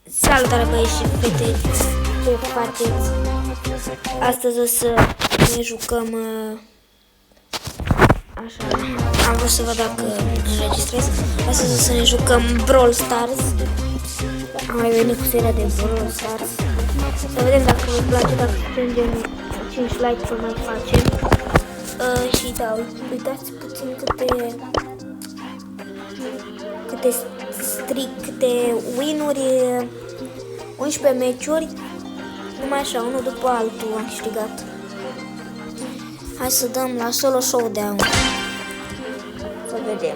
Salutare băieți și fete, ce faceți? Astăzi o să ne jucăm, așa, am vrut să văd dacă înregistrez. Astăzi o să ne jucăm Brawl Stars. Am mai venit cu seria de Brawl Stars. Să vedem dacă vă place, dacă strângem 5 like-uri mai facem. Și da, uitați puțin câte win-uri, 11 meciuri, numai așa, unul după altul am câștigat. Hai să dăm la solo showdown. Să vedem.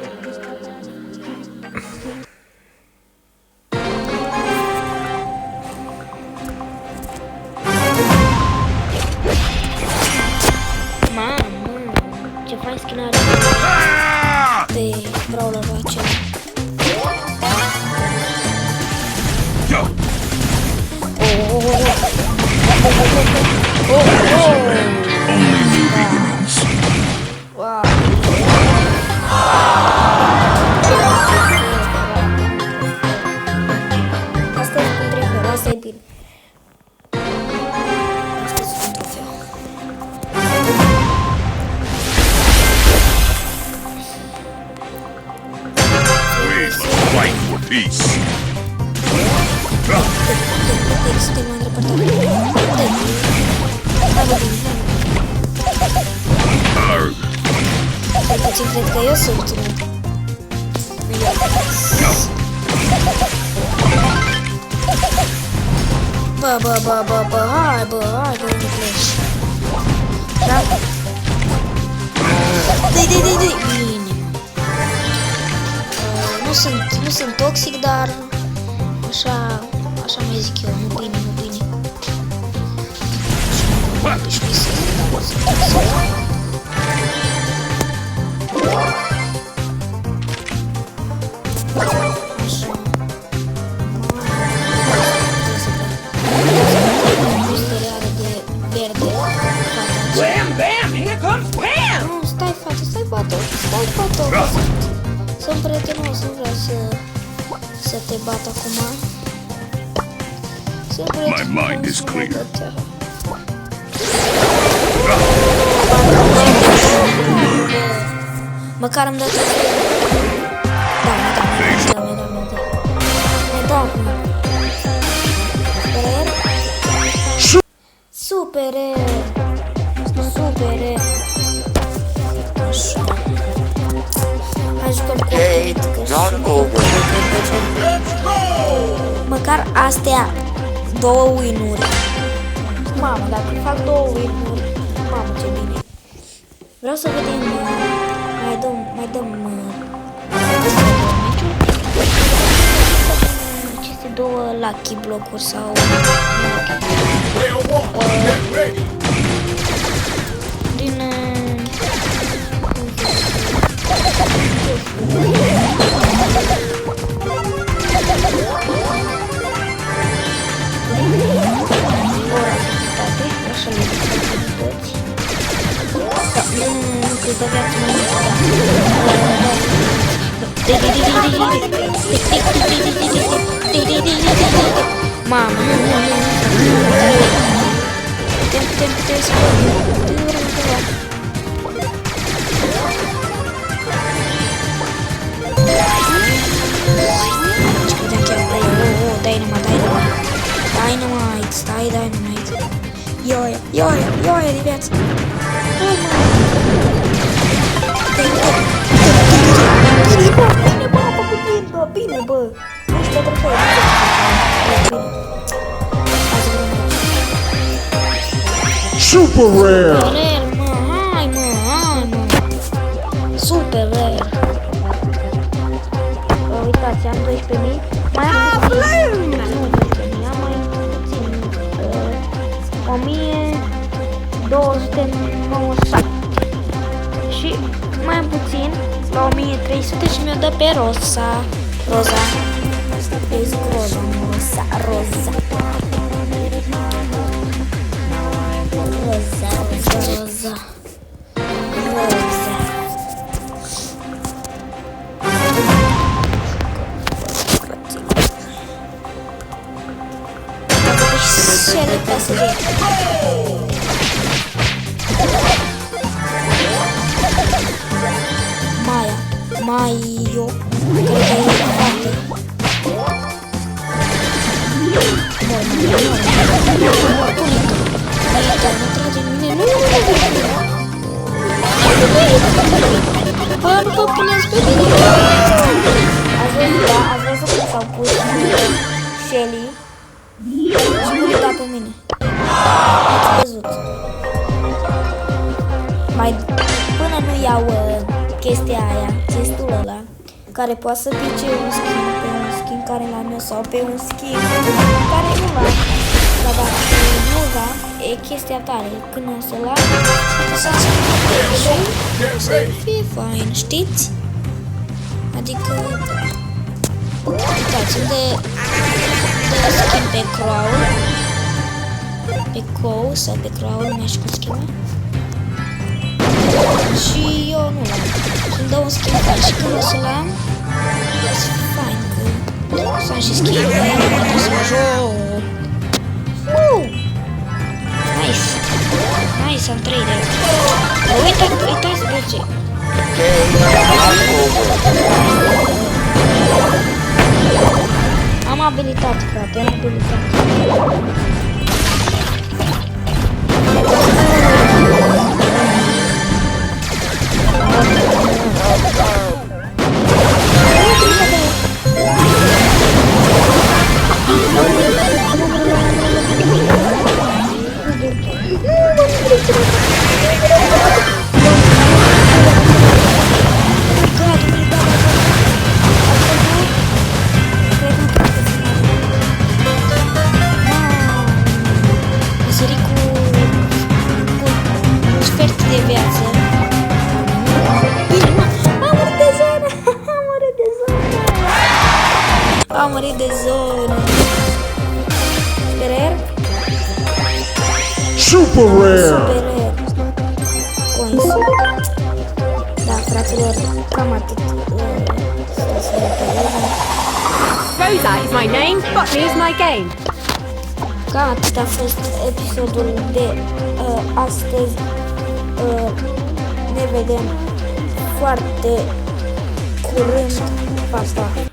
Mamă, ce fain skin-are pe brawlerul acela. Wow. Asta e un trofeu, asta e bine. Asta e un trofeu. Fight for peace. Suntem mai îndepărtat. Cel puțin cred că eu sunt. Bă, hai bă, unde pleci? Da? Dai, bine. Nu sunt toxic, dar așa mai zic eu, nu bine. Bam! Here comes Bam! Nu, stai fată. Sunt prietenos, nu vreau să te bat acum. My mind is clear. Măcar îmi dă trofeu. Da. Super. Așa. Hai jucăm cu măcar astea 2 win-uri. Mamă, dacă fac 2 win-uri, mamă ce bine. Vreau să vedem, mai dăm aceste 2 lucky blocuri sau din mamă, putem să Dynamite, stai Dynamite. Ioia, de viață. Bine, bă. Nu știu trofeu. Super rare! Hai mă. Super rare. Uitați, am 12.000. Mai am puțin. Am mai puțin. 1297. Și mai am puțin la 1300 și mi-o dă pe Roza. Vezi Roza. Shelly pasăger. Maio, cred că e fată. Nu trage în mine, nu nu puneți pe mine. Ați văzut cum s-au pus Shelly și nu da pe mine. Ați văzut. Mai până nu iau chestia aia, chestul ăla, care poate să pice un skin pe un skin care l-am eu sau pe un skin care nu va. Dar dacă nu va, e chestia tare. Când o să-l am, o să fie fain, știți? Adică, uitați, de skin pe Crow, sau pe Crow, nu mai știu cum se cheamă. Și eu nu l-am. Îmi dau un skin fain și când o să-l am, o să fie fain, că o să am și skin. Nice, am 3 de uitați de ce. Am abilitate, frate, am abilitate. Am murit de zonă. Super rare? Super rare! Super rare. Coins. Da, fraților, cam atât. Rosa is my name, Botany is my game. Cam atât a fost episodul de astăzi. Ne vedem foarte curând. Pa, pa!